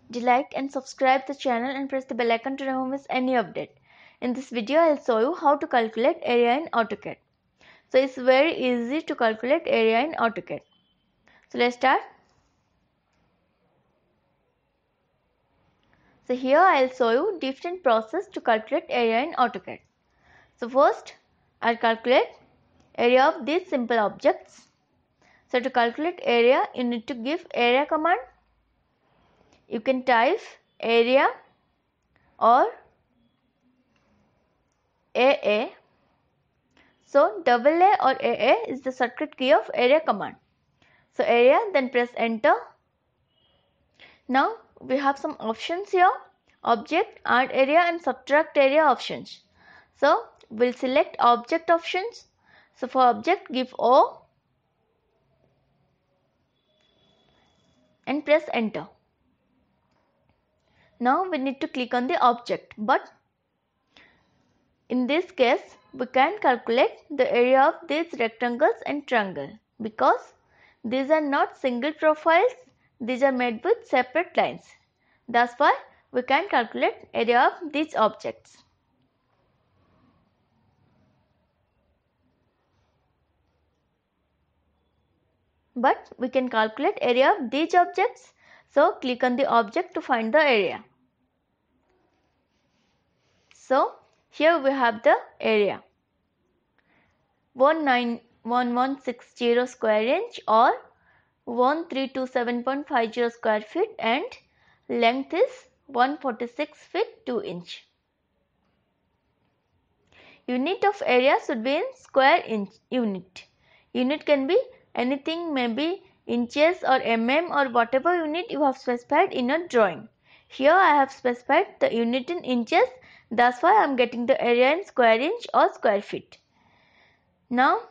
Do like and subscribe the channel and press the bell icon to never miss any update. In this video, I'll show you how to calculate area in AutoCAD. So it's very easy to calculate area in AutoCAD. So let's start. So here I'll show you different process to calculate area in AutoCAD. So first, I'll calculate area of these simple objects. So to calculate area, you need to give area command. You can type area or AA. So double A or AA is the shortcut key of area command. So area, then press enter. Now we have some options here: object, add area and subtract area options. So we'll select object options. So for object, give O and press enter. Now we need to click on the object, but in this case we can calculate the area of these rectangles and triangle because these are not single profiles, these are made with separate lines. That's why we can calculate area of these objects. But we can calculate area of these objects. So click on the object to find the area. So here we have the area 19160 square inch or 1327.50 square feet and length is 146 feet 2 inch. Unit of area should be in square inch unit. Unit can be anything, maybe inches or mm or whatever unit you have specified in your drawing. Here I have specified the unit in inches. That's why I am getting the area in square inch or square feet. Now,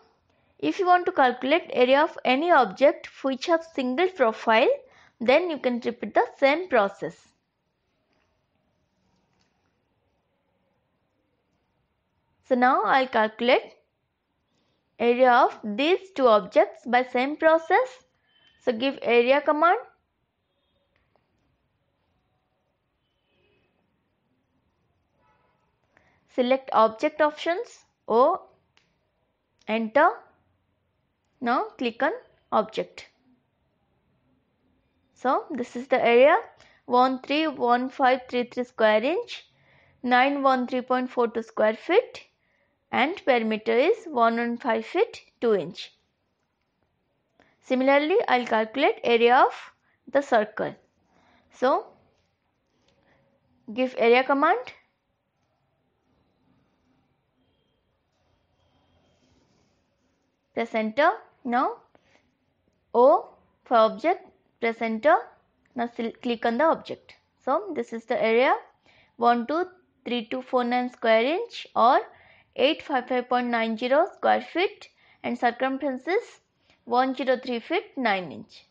if you want to calculate area of any object which have single profile, then you can repeat the same process. So now I'll calculate area of these two objects by same process. So give area command. Select object options, O, enter. Now click on object. So this is the area 131533 square inch, 913.42 square feet and perimeter is 115 feet 2 inch. Similarly, I'll calculate area of the circle. So give area command. Press enter. Now O for object, press enter. Now click on the object. So this is the area 123249 square inch or 855.90 square feet and circumference is 103 feet 9 inch.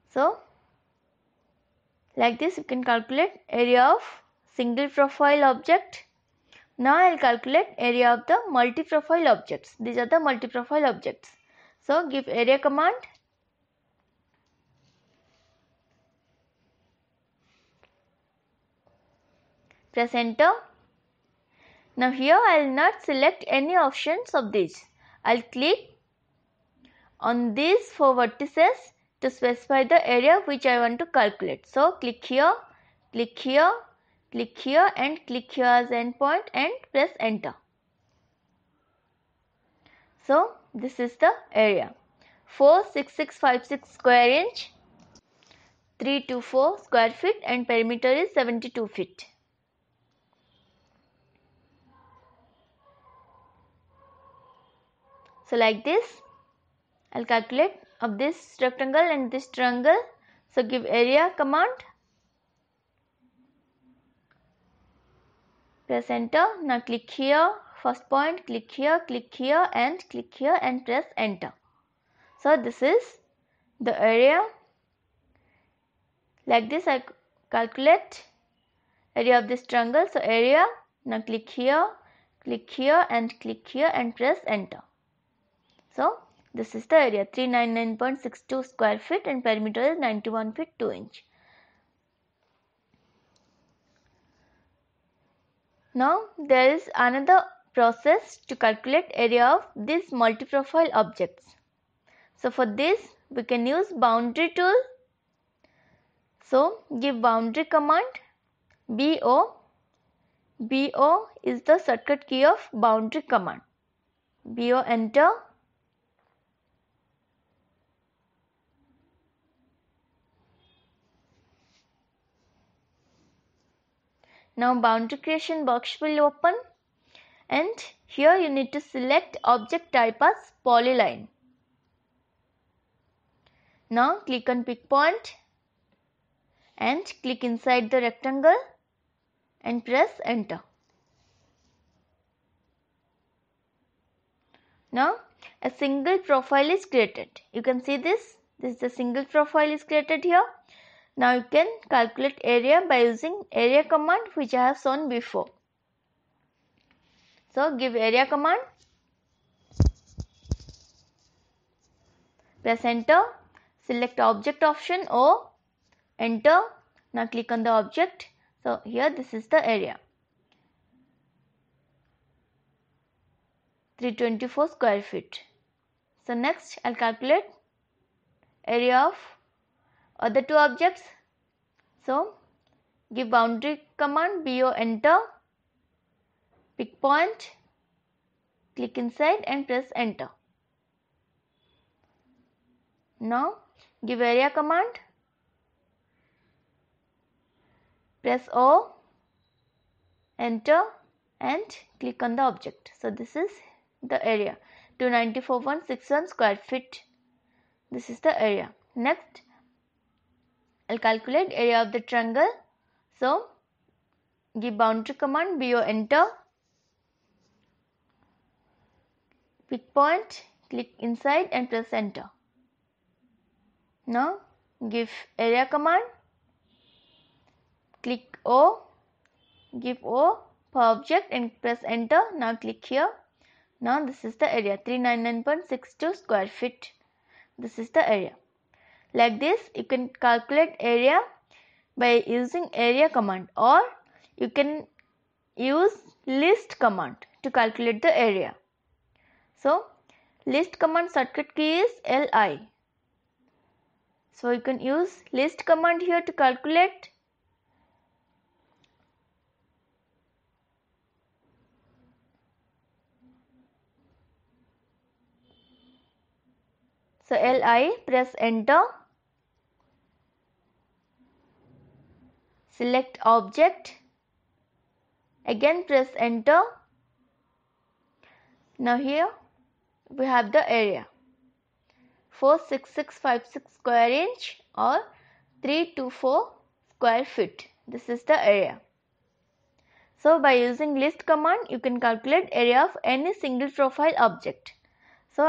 So like this you can calculate area of single profile object. Now I will calculate area of the multi-profile objects. These are the multi-profile objects. So give area command. Press enter. Now here I will not select any options of these. I will click on these four vertices to specify the area which I want to calculate. So click here, click here, click here and click here as endpoint and press enter. So this is the area 46656 square inch, 324 square feet and perimeter is 72 feet. So like this I'll calculate of this rectangle and this triangle. So give area command. Press enter. Now click here, first point, click here and click here and press enter. So this is the area. Like this I calculate area of this triangle. So area. Now click here and press enter. So This is the area, 399.62 square feet, and perimeter is 91 feet 2 inch. Now there is another process to calculate area of these multi-profile objects. So for this we can use boundary tool. So give boundary command BO. BO is the shortcut key of boundary command. BO, enter. Now boundary creation box will open, and here you need to select object type as polyline. Now click on pick point and click inside the rectangle and press enter. Now a single profile is created. You can see this. This is the single profile is created here. Now you can calculate area by using area command, which I have shown before. So give area command, press enter, select object option O, enter. Now click on the object. So here this is the area, 324 square feet. So next I'll calculate area of other two objects. So give boundary command BO, enter, pick point, click inside and press enter. Now give area command, press O, enter and click on the object. So this is the area, 294.61 square feet. This is the area. Next I'll calculate area of the triangle. So give boundary command BO, enter, pick point, click inside and press enter. Now give area command, click O, give O for object and press enter. Now click here. Now this is the area, 399.62 square feet. This is the area. Like this you can calculate area by using area command, or you can use list command to calculate the area. So list command shortcut key is LI. So you can use list command here to calculate. So LI, press enter, select object, again press enter. Now here we have the area, 46656 square inch or 324 square feet. This is the area. So by using list command you can calculate area of any single profile object. So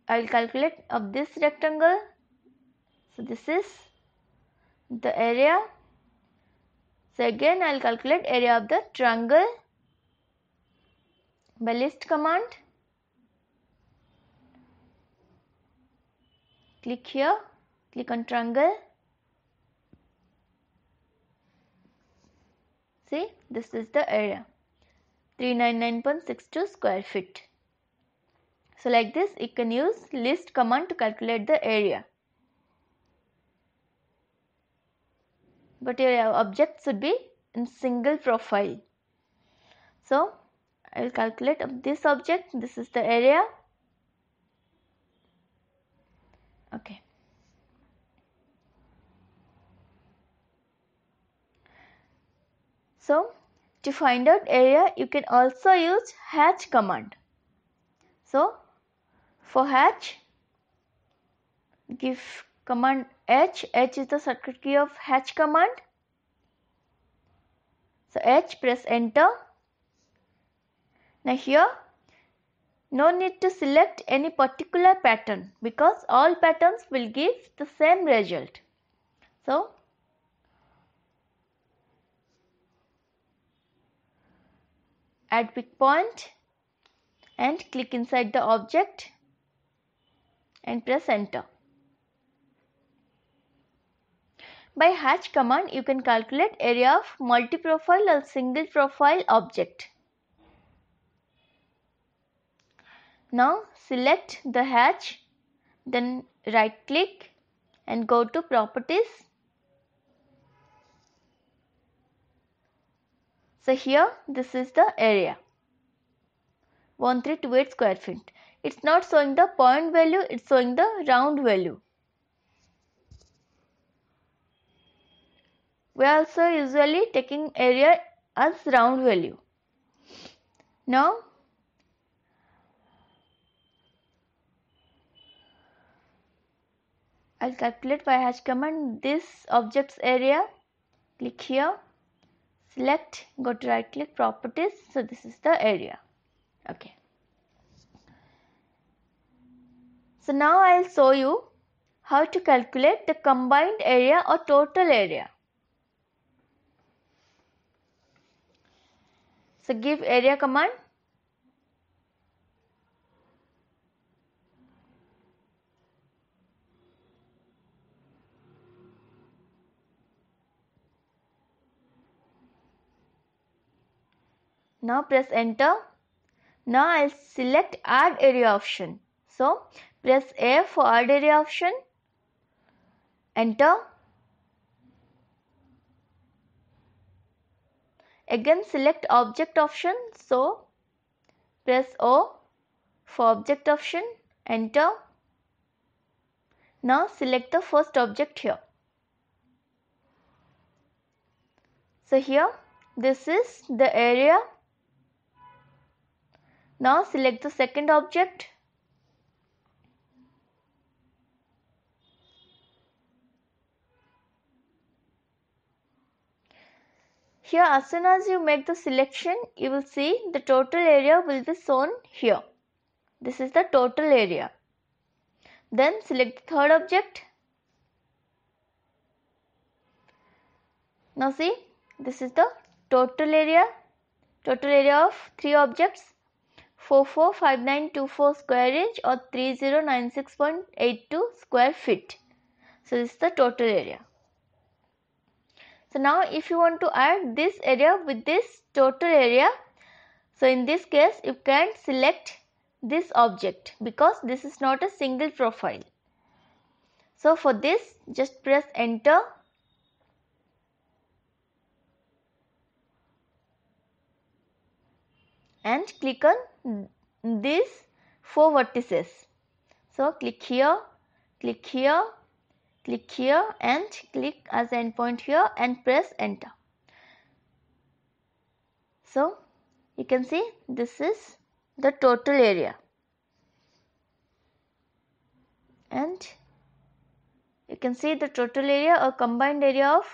I'll calculate of this rectangle. So this is the area. So again I'll calculate area of the triangle by list command. Click here, click on triangle. See, this is the area, 399.62 square feet. So like this you can use list command to calculate the area. But your object should be in single profile. So I will calculate of this object. This is the area. Okay. So to find out area you can also use hatch command. So for hatch, give command H. H is the shortcut key of hatch command. So H, press enter. Now here no need to select any particular pattern because all patterns will give the same result. So add pick point and click inside the object and press enter. By hatch command, you can calculate area of multi-profile or single profile object. Now select the hatch, then right click and go to properties. So here this is the area 1328 square feet. It's not showing the point value, it's showing the round value. We are also usually taking area as round value. Now I'll calculate by hatch command this object's area. Click here, select, go to right click properties. So this is the area. Okay. So now I'll show you how to calculate the combined area or total area. So give area command. Now press enter. Now I'll select add area option. So press A for add area option. Enter. Again select object option. So press O for object option. Enter. Now select the first object here. So here this is the area. Now select the second object. Here as soon as you make the selection, you will see the total area will be shown here. This is the total area. Then select the third object. Now see, this is the total area of three objects, 445924 square inch or 3096.82 square feet. So this is the total area. So now if you want to add this area with this total area, so in this case you can select this object because this is not a single profile. So for this just press enter. And click on these four vertices. So click here, click here, click here and click as endpoint here and press enter. So you can see this is the total area. And you can see the total area or combined area of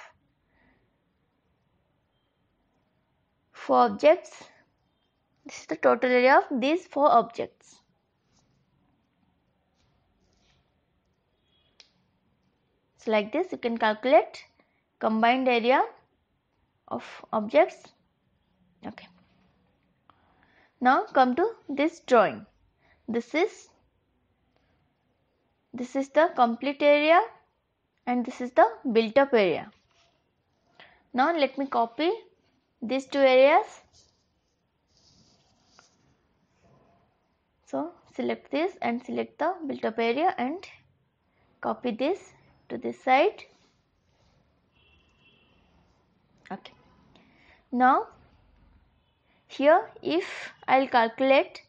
four objects. This is the total area of these four objects. So like this you can calculate combined area of objects. Okay. Now come to this drawing. This is the complete area and this is the built up area. Now let me copy these two areas. So select this and select the built up area and copy this to this side. Okay. Now here if I'll calculate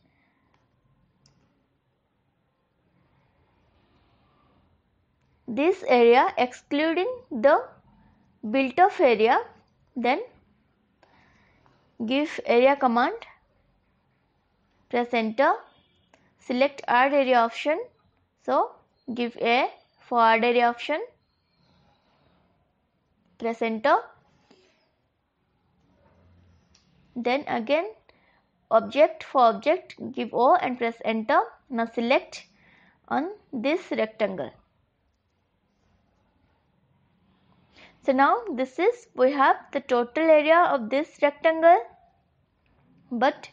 this area excluding the built up area, then give area command, press enter, select add area option. So give A for add area option, press enter. Then again object for object, give O and press enter. Now select on this rectangle. So now this is, we have the total area of this rectangle, but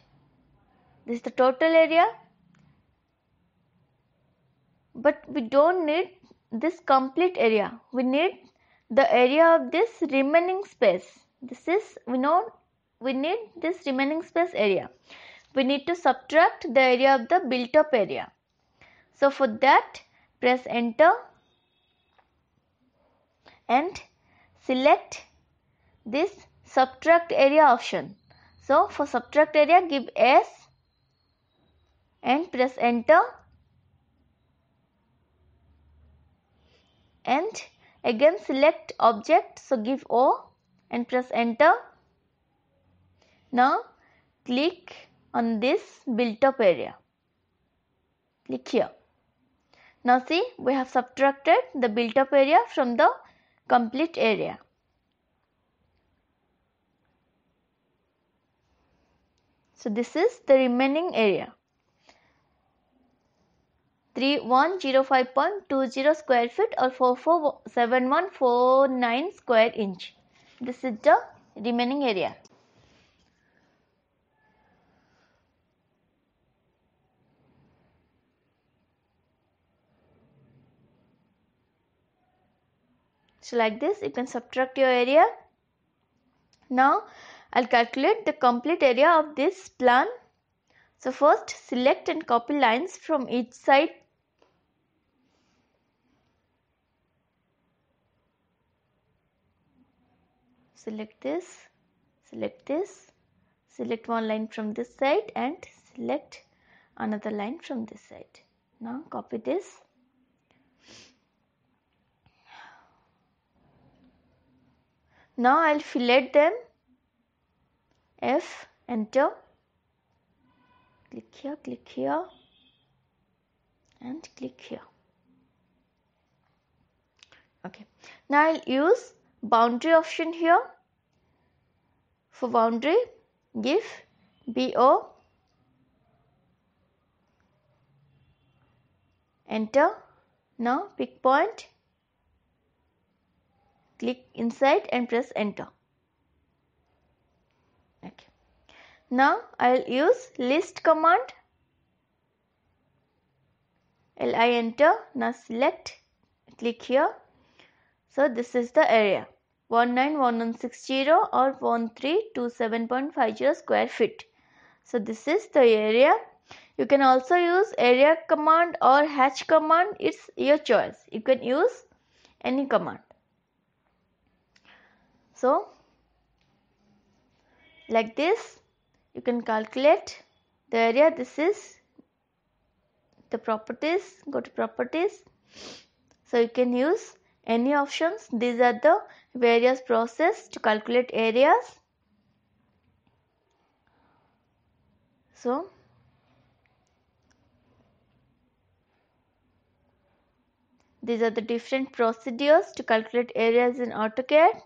this is the total area, but we don't need this complete area. We need the area of this remaining space. We need this remaining space area. We need to subtract the area of the built up area. So for that, press enter and select this subtract area option. So for subtract area, give S and press enter, and again select object, so give O and press enter. Now click on this built up area, click here. Now see, we have subtracted the built up area from the complete area. So this is the remaining area, 3105.20 square feet or 447149 square inch. This is the remaining area. So like this you can subtract your area. Now I'll calculate the complete area of this plan. So first select and copy lines from each side. Select this, select one line from this side and select another line from this side. Now copy this. Now I'll fillet them. F, enter, click here and click here. Okay, now I'll use boundary option here. For boundary, give BO, enter. Now pick point, click inside and press enter. Okay. Now I'll use list command. LI, enter. Now select, click here. So this is the area, 191160 or 1327.50 square feet. So this is the area. You can also use area command or hatch command. It's your choice. You can use any command. So like this you can calculate the area. This is the properties. Go to properties. So you can use any options. These are the various process to calculate areas. So these are the different procedures to calculate areas in AutoCAD.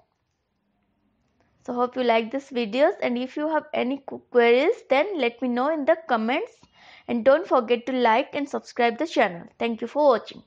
So hope you like this videos, and if you have any queries then let me know in the comments, and don't forget to like and subscribe the channel. Thank you for watching.